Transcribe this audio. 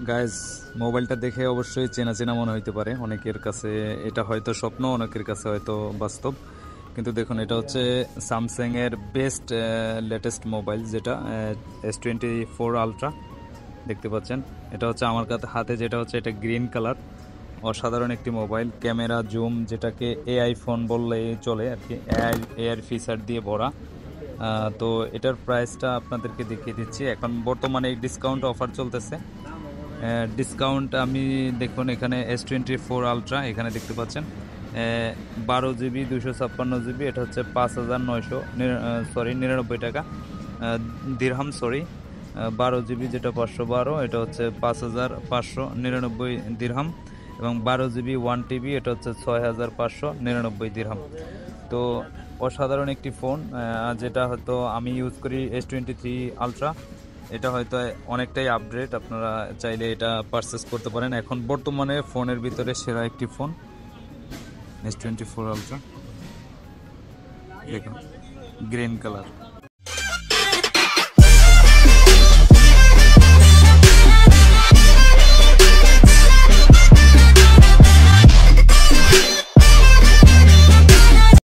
Guys মোবাইলটা দেখে অবশ্যই চেনা চেনা মনে হইতে পারে অনেকের কাছে। এটা হয়তো স্বপ্ন, অনেকের কাছে হয়তো বাস্তব। কিন্তু দেখুন, এটা হচ্ছে স্যামসাংয়ের বেস্ট লেটেস্ট মোবাইল, যেটা S24 Ultra দেখতে পাচ্ছেন। এটা হচ্ছে আমার হাতে যেটা হচ্ছে, এটা গ্রিন কালার। অসাধারণ একটি মোবাইল, ক্যামেরা জুম যেটাকে এআই ফোন বললেই চলে আর কি, এআই ফিচার দিয়ে ভরা। তো এটার প্রাইসটা আপনাদেরকে দেখিয়ে দিচ্ছি। এখন বর্তমানে ডিসকাউন্ট অফার চলতেছে। ডিসকাউন্ট আমি দেখুন, এখানে S24 Ultra এখানে দেখতে পাচ্ছেন 12 GB 256 GB, এটা হচ্ছে 5,900 টাকা দিরহাম, সরি। 12 GB যেটা 512, এটা হচ্ছে 5,599 দিরহাম। এবং 12 GB 1 TB এটা হচ্ছে 6,599 দিরহাম। তো অসাধারণ একটি ফোন, যেটা হয়তো আমি ইউজ করি S23 Ultra। এটা হয়তো অনেকটাই আপডেট, আপনারা চাইলে এটা পারচেস করতে পারেন। এখন বর্তমানে ফোনের ভিতরে সেরা একটি ফোন S24 Ultra, দেখুন গ্রিন কালার।